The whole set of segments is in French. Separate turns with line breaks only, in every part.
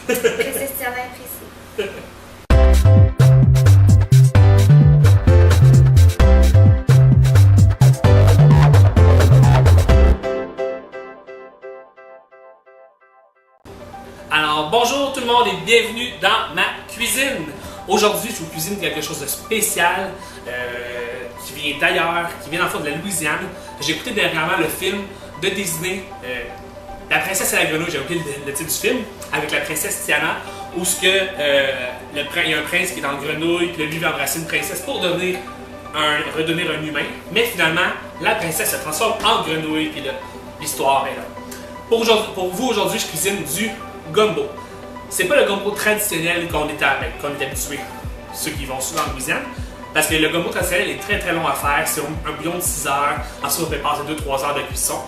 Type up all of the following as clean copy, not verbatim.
Princesse Tiana est précis.
Alors, bonjour tout le monde et bienvenue dans ma cuisine. Aujourd'hui, je vous cuisine quelque chose de spécial qui vient d'ailleurs, qui vient dans le fond de la Louisiane. J'ai écouté dernièrement le film de Disney, La princesse et la grenouille, j'ai oublié le titre du film, avec la princesse Tiana, où il y a un prince qui est dans le grenouille, puis lui va embrasser une princesse pour redevenir un humain. Mais finalement, la princesse se transforme en grenouille, puis l'histoire est là. Pour vous, aujourd'hui, je cuisine du gumbo. C'est pas le gumbo traditionnel qu'on est habitué, ceux qui vont souvent en Louisiane, parce que le gumbo traditionnel est très très long à faire. C'est un bouillon de 6 heures, ensuite on peut passer 2-3 heures de cuisson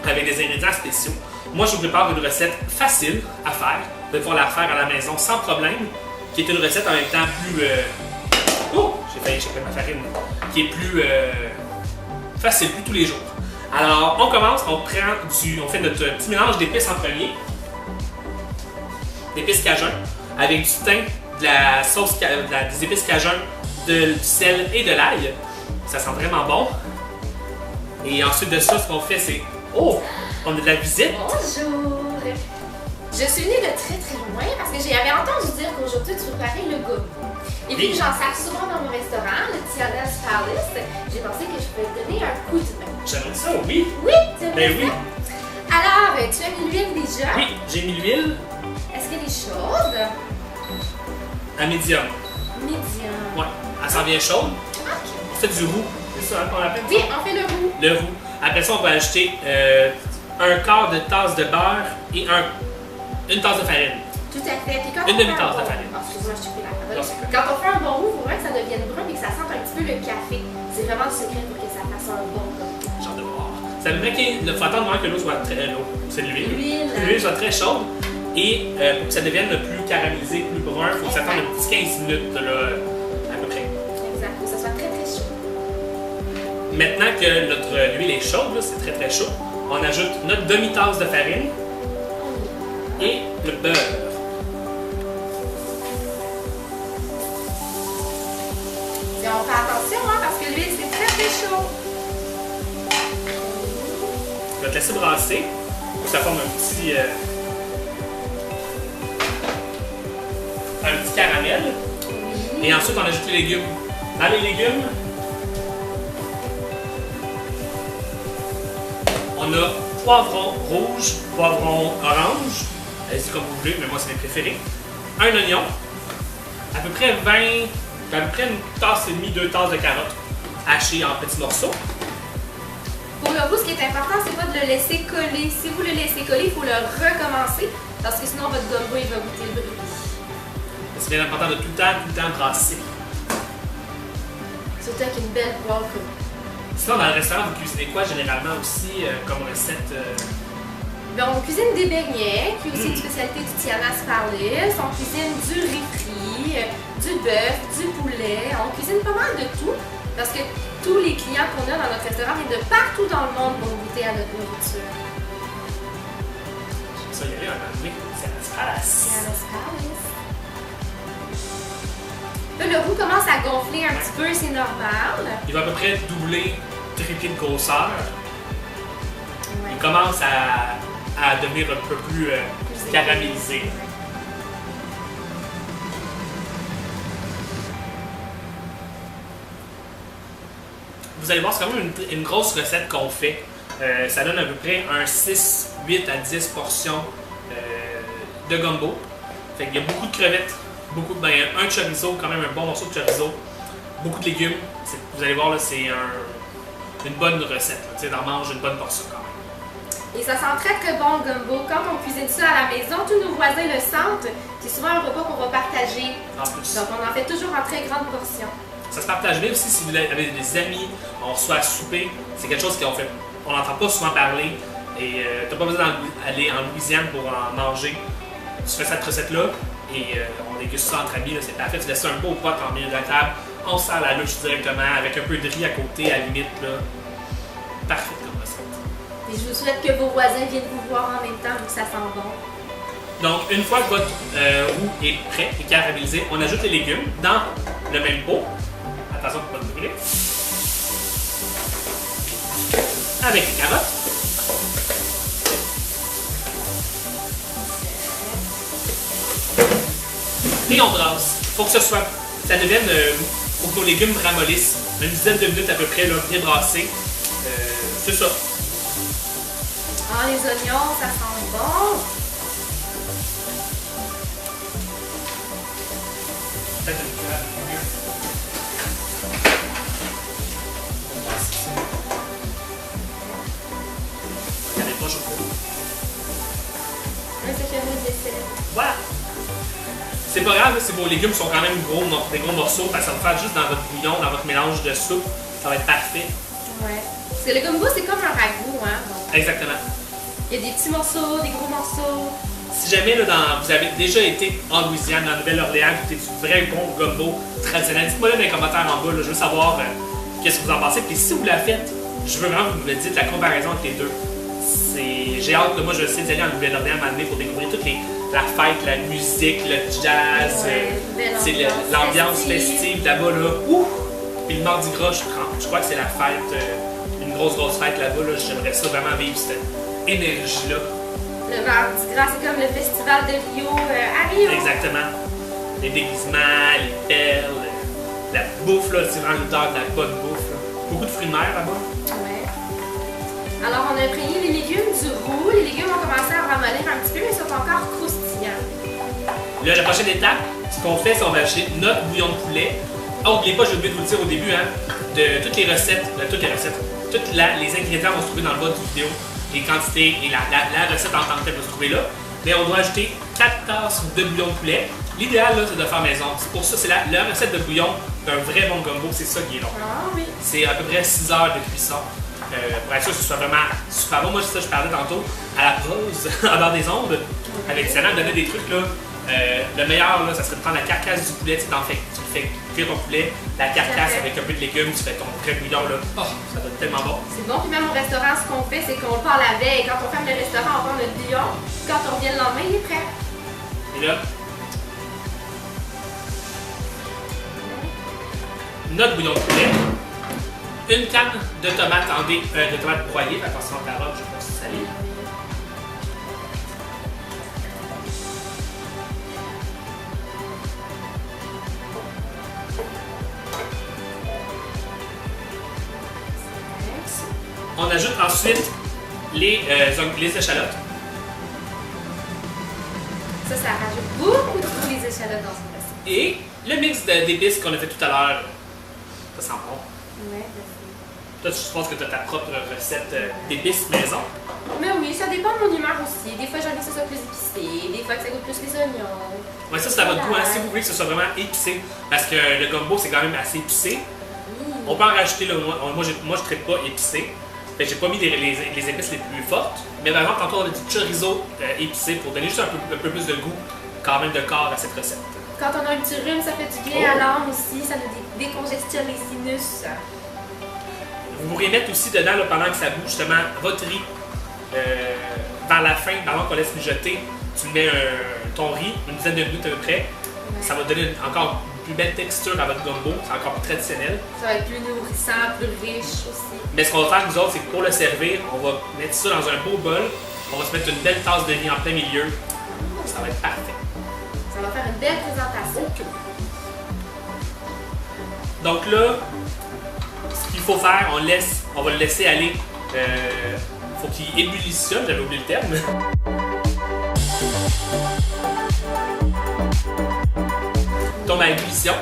avec des ingrédients spéciaux. Moi, je vous prépare une recette facile à faire. Vous pouvez pouvoir la faire à la maison sans problème, qui est une recette en même temps plus... Oh! J'ai failli échapper ma farine. Qui est plus facile, plus tous les jours. Alors, on commence, on fait notre petit mélange d'épices en premier. D'épices cajun, avec du thym, de la sauce, des épices cajun, du sel et de l'ail. Ça sent vraiment bon. Et ensuite de ça, ce qu'on fait, c'est... Oh! On a de la visite.
Bonjour! Je suis venue de très très loin parce que j'avais entendu dire qu'aujourd'hui tu préparais le gumbo. Et puis j'en sers souvent dans mon restaurant, le Tiana's Palace. J'ai pensé que je pouvais te donner un coup de main.
J'aimerais ça, oui.
Oui, tu aimerais ça?
Oui.
Alors, tu as mis l'huile déjà?
Oui, j'ai mis l'huile.
Est-ce qu'elle est chaude?
À médium.
Médium.
Ouais, elle s'en vient chaude.
Ok.
On fait du roux. C'est ça qu'on appelle?
Oui, on fait le roux.
Le roux. Après ça, on va ajouter un quart de tasse de beurre et une tasse de farine.
Tout à fait. Puis quand
Une
on fait
demi-tasse
un
de
bon-
farine.
Oh, excuse-moi, je te coupe la parole.
Non, c'est correct.
Quand on fait un bon roux, il faudrait que ça devienne brun et que ça sente un petit peu le café. C'est vraiment le secret pour que ça fasse un bon gumbo.
J'ai hâte de voir. Ça veut dire qu'il faut attendre vraiment que l'eau soit très... c'est de l'huile.
L'huile.
Que l'huile soit très chaude. Et pour que ça devienne plus caramélisé, plus brun, il faut s'attendre un petit 15 minutes là, à peu près.
Exact. Faut que ça soit très très chaud.
Maintenant que notre huile est chaude, là, c'est très très chaud, on ajoute notre demi-tasse de farine et le beurre.
Et on fait attention hein, parce que l'huile c'est très très chaud.
Je vais te laisser brasser pour que ça forme un petit caramel. Et ensuite, on ajoute les légumes. Dans les légumes, on a poivron rouge, poivron orange, allez-y comme vous voulez, mais moi c'est mes préférés. Un oignon, à peu près une tasse et demie, 2 tasses de carottes hachées en petits morceaux.
Pour le roux, ce qui est important, c'est pas de le laisser coller. Si vous le laissez coller, il faut le recommencer parce que sinon votre gumbo il va goûter le brûlé.
C'est bien important de tout le temps brasser.
Surtout avec une belle poêle coupée.
Sinon, dans le restaurant, vous cuisinez quoi généralement aussi comme recette?
Ben, on cuisine des beignets, qui est aussi une spécialité du Tiana's Palace. On cuisine du riz frit, du bœuf, du poulet. On cuisine pas mal de tout parce que tous les clients qu'on a dans notre restaurant viennent de partout dans le monde pour goûter à notre nourriture.
Ça, il y avait un moment donné, c'est la Palace.
Tiana's Palace. Là, le roux commence à gonfler un petit peu, c'est normal.
Il va à peu près doubler, tripler de grosseur.
Ouais.
Il commence à devenir un peu plus caramélisé. Vous allez voir, c'est quand même une grosse recette qu'on fait. Ça donne à peu près un 6, 8 à 10 portions de gumbo. Fait qu'il y a beaucoup de crevettes, un chorizo, quand même un bon morceau de chorizo, beaucoup de légumes. Vous allez voir, là, c'est une bonne recette. D'en manger une bonne portion quand même.
Et ça sent très très bon le gumbo. Quand on cuisine ça à la maison, tous nos voisins le sentent. C'est souvent un repas qu'on va partager.
En plus.
Donc on en fait toujours en très grande portion.
Ça se partage bien aussi si vous avez des amis, on reçoit à souper. C'est quelque chose on n'entend pas souvent parler. Et t'as pas besoin d'aller en Louisiane pour en manger. Tu fais cette recette-là et on déguste ça entre amis. C'est parfait. Tu laisses ça un beau pot en milieu de la table. On sert la louche directement avec un peu de riz à côté, à la limite. Là. Parfait comme recette.
Et je vous souhaite que vos voisins viennent vous voir en même temps vu que ça sent bon.
Donc, une fois que votre roux est prêt et caramélisé, on ajoute les légumes dans le même pot. Attention pour ne pas brûler. Avec les carottes. Et on brasse. Faut que ça devienne, faut que nos légumes ramollissent. Une dizaine de minutes à peu près, là, bien brassé. C'est ça.
Ah, les oignons, ça sent bon.
Peut-être une cuillère de mieux. Regardez pas, je crois.
Oui, ça fait une vaisselle.
Voilà. C'est pas grave, si vos légumes sont quand même gros, des gros morceaux, parce que ça va faire juste dans votre bouillon, dans votre mélange de soupe. Ça va être parfait.
Ouais. Parce que le gumbo, c'est comme un ragoût, hein. Donc,
Exactement.
il y a des petits morceaux, des gros morceaux.
Si jamais là, vous avez déjà été en Louisiane, en Nouvelle-Orléans, goûté du vrai bon gumbo traditionnel, dites-moi là dans les commentaires en bas, là, je veux savoir qu'est-ce que vous en pensez. Puis si vous la faites, je veux vraiment que vous me dites la comparaison entre les deux. J'ai hâte, moi je sais d'y aller en Nouvelle-Orléans à m'amener pour découvrir toute la fête, la musique, le jazz,
Ouais,
l'ambiance festive là-bas. Là. Ouh! Puis le Mardi Gras, je crois que c'est la fête, une grosse fête là-bas. Là. J'aimerais ça vraiment vivre cette énergie-là.
Le Mardi Gras, c'est comme le festival de Rio à Rio.
Exactement. Les déguisements, les perles, la bouffe, là, c'est vraiment l'odeur de la bonne bouffe. Là. Beaucoup de fruits de mer là-bas.
Ouais. Alors, on a imprégné les légumes du roux. Les légumes ont commencé à ramollir un petit peu, mais ils sont encore croustillants.
Là, la prochaine étape, ce qu'on fait, c'est qu'on va acheter notre bouillon de poulet. Oh, n'oubliez pas, j'ai oublié de vous le dire au début, hein, de toutes les recettes, les ingrédients vont se trouver dans le bas de la vidéo. Les quantités et la recette en tant que telle va se trouver là. Mais on doit ajouter 4 tasses de bouillon de poulet. L'idéal, c'est de faire maison. C'est pour ça, c'est la recette de bouillon d'un vrai bon gumbo, c'est ça qui est long.
Ah oui.
C'est à peu près 6 heures de cuisson. Pour être sûr que ce soit vraiment super bon. Moi, c'est ça que je parlais tantôt à la pause, en bord des ondes, avec Sana, donner des trucs là. Le meilleur, là, ça serait de prendre la carcasse du poulet, tu fais cuire ton poulet, la carcasse avec un peu de légumes, tu fais ton vrai bouillon là. Oh, ça doit être tellement bon.
C'est bon, puis même au restaurant, ce qu'on fait, c'est qu'on part la veille. Quand on ferme le restaurant, on prend notre bouillon. Quand on revient le lendemain, il est prêt.
Et là, notre bouillon de poulet, une canne de tomates de tomates broyées, attention aux carottes, je ne sais pas si ça l'est. On ajoute ensuite les échalotes.
Ça rajoute beaucoup de goût, les échalotes dans ce plat.
Et le mix d'épices qu'on a fait tout à l'heure. Ça sent bon.
Ouais,
Toi, je pense que tu as ta propre recette d'épices maison.
mais oui, ça dépend de mon humeur aussi. Des fois, j'ai envie que ce soit plus épicé. Des fois, que ça goûte plus les oignons.
Ouais, ça, c'est à votre goût. Hein, si vous voulez que ce soit vraiment épicé, parce que le gumbo, c'est quand même assez épicé. On peut en rajouter, là, moi je ne traite pas épicé. Fait que j'ai pas mis les épices les plus fortes. Mais par exemple, tantôt, on a du chorizo épicé pour donner juste un peu plus de goût, quand même, de corps à cette recette.
Quand on a un petit rhume, ça fait du bien à l'âme aussi. Ça nous décongestionne les sinus.
Vous pourrez mettre aussi dedans, là, pendant que ça bout, justement, votre riz. Vers la fin, pendant qu'on laisse mijoter, tu mets ton riz, une dizaine de minutes à peu près.
Ouais.
Ça va donner encore une plus belle texture à votre gumbo. C'est encore plus traditionnel.
Ça va être plus nourrissant, plus riche aussi.
Mais ce qu'on va faire, nous autres, c'est que pour le servir, on va mettre ça dans un beau bol. On va se mettre une belle tasse de riz en plein milieu. Ça va être parfait.
Ça va faire une belle présentation.
Donc là, ce qu'il faut faire, on va le laisser aller. Faut qu'il ébullitionne, j'avais oublié le terme. Tombe à ébullition.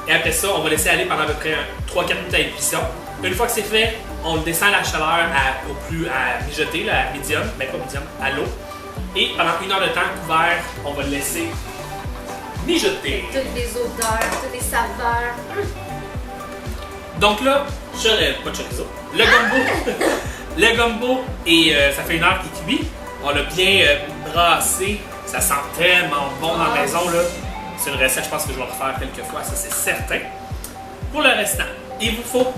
Et après ça, on va laisser aller pendant à peu près 3-4 minutes à ébullition. Une fois que c'est fait, on descend la chaleur à mijoter, là, à médium, mais pas médium, à l'eau. Et pendant 1 heure de temps couvert, on va le laisser mijoter.
Toutes les odeurs, toutes les saveurs.
Donc là, pas de chorizo. Le gumbo, et ça fait 1 heure qu'il cuit. On l'a bien brassé. Ça sent tellement bon dans la maison, là. C'est une recette, je pense que je vais refaire quelques fois, ça c'est certain. Pour le restant, il vous faut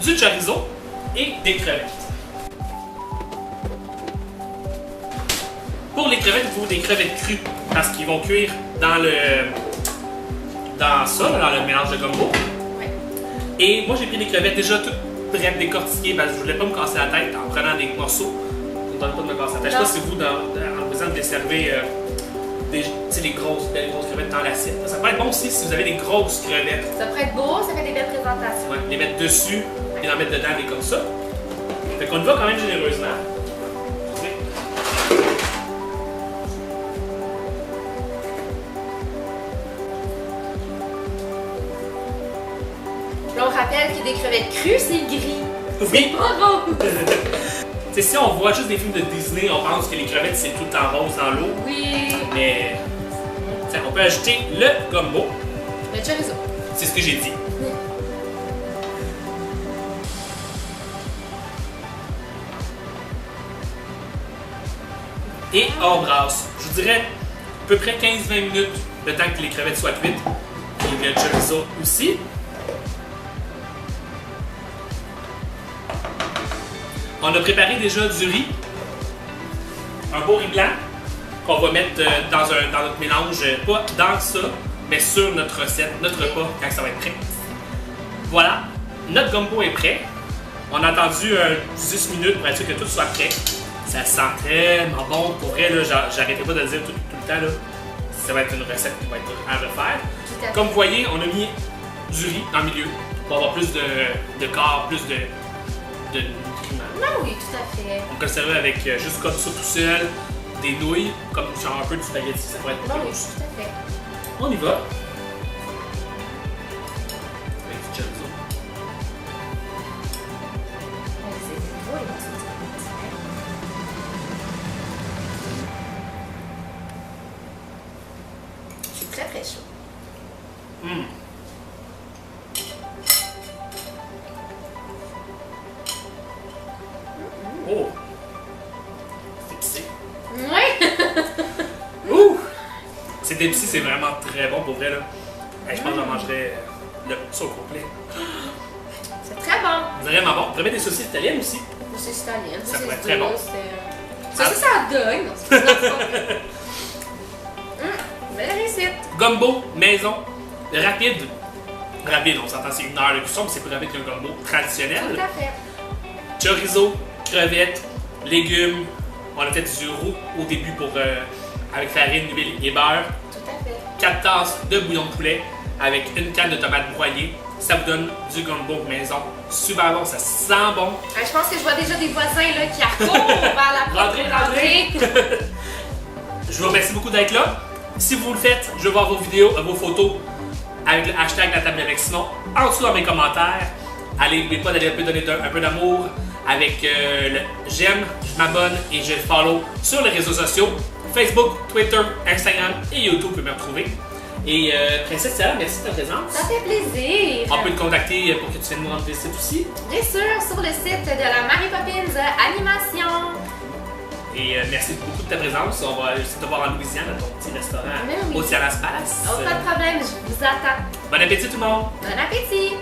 du chorizo et des crevettes. Pour les crevettes, il faut des crevettes crues parce qu'ils vont cuire dans dans le mélange de gumbo.
Ouais.
Et moi, j'ai pris des crevettes déjà toutes prêtes, décortiquées, parce que je voulais pas me casser la tête en prenant des morceaux. Ça ne donne pas de me casser la tête. Je sais pas si vous, en faisant des servez les grosses crevettes dans l'assiette. Ça peut être bon aussi si vous avez des grosses crevettes.
Ça pourrait être beau, ça fait des belles présentations.
Ouais, les mettre dessus et en mettre dedans des comme ça. Fait qu'on y va quand même généreusement.
Là, on rappelle que des crevettes crues, c'est gris.
Oui.
C'est pas rose.
T'sais, si on voit juste des films de Disney, on pense que les crevettes c'est tout le temps rose dans l'eau.
Oui.
Mais on peut ajouter le gumbo.
Le chorizo.
C'est ce que j'ai dit. Et on brasse. Je vous dirais à peu près 15-20 minutes le temps que les crevettes soient cuites. Et le chorizo aussi. On a préparé déjà du riz. Un beau riz blanc qu'on va mettre dans notre mélange, pas dans ça, mais sur notre recette, notre repas, quand ça va être prêt. Voilà, notre gumbo est prêt. On a attendu 10 minutes pour être sûr que tout soit prêt. Ça sent tellement bon. Pour vrai, j'arrêtais pas de le dire tout le temps. Là. Ça va être une recette qui va être à refaire. Comme vous voyez, on a mis du riz dans le milieu pour avoir plus de corps, plus de nutriments.
Non, oui, tout à fait.
On peut le servir avec juste comme ça tout seul, des nouilles, comme genre un peu du spaghetti, ça pourrait être
Non,
bon
oui,
aussi.
tout à fait.
On y va. Avec du chorizo.
C'est très très chaud.
Oh! C'est épicé.
Ouais!
Ouh! C'est épicé, c'est vraiment très bon pour vrai là. Hey, je pense que j'en mangerais ça au complet.
C'est très bon.
Vraiment bon. On pourrait mettre des saucisses italiennes aussi.
C'est italien.
Ça pourrait être très bon.
Ça, ça donne. C'est belle réussite.
Gumbo, maison, rapide. Rapide, on s'entend, c'est 1 heure de cuisson, mais c'est plus rapide qu'un gumbo traditionnel.
Tout à fait.
Chorizo, crevettes, légumes. On a fait du roux au début avec farine, huile et beurre.
Tout à fait.
4 tasses de bouillon de poulet avec une canne de tomates broyées. Ça vous donne du gumbo maison. Super bon, ça sent bon.
Je pense que je vois déjà des voisins là, qui accourent vers la porte.
Rentrez. Je vous remercie beaucoup d'être là. Si vous le faites, je veux voir vos vidéos, vos photos avec le hashtag La Table avec Simon en dessous dans mes commentaires. Allez, n'oubliez pas d'aller donner un peu d'amour avec le j'aime, je m'abonne et je follow sur les réseaux sociaux Facebook, Twitter, Instagram et YouTube, vous pouvez me retrouver. Et Princesse Sarah, merci de ta présence.
Ça fait plaisir.
On peut te contacter pour que tu viennes nous rendre visite aussi.
Bien sûr, sur le site de la Mary Poppins Animation.
Et merci beaucoup de ta présence. On va aussi te voir en Louisiane, à ton petit restaurant
Oui.
au Tiana Space.
Oh, pas de problème, je vous attends.
Bon appétit tout le monde!
Bon appétit!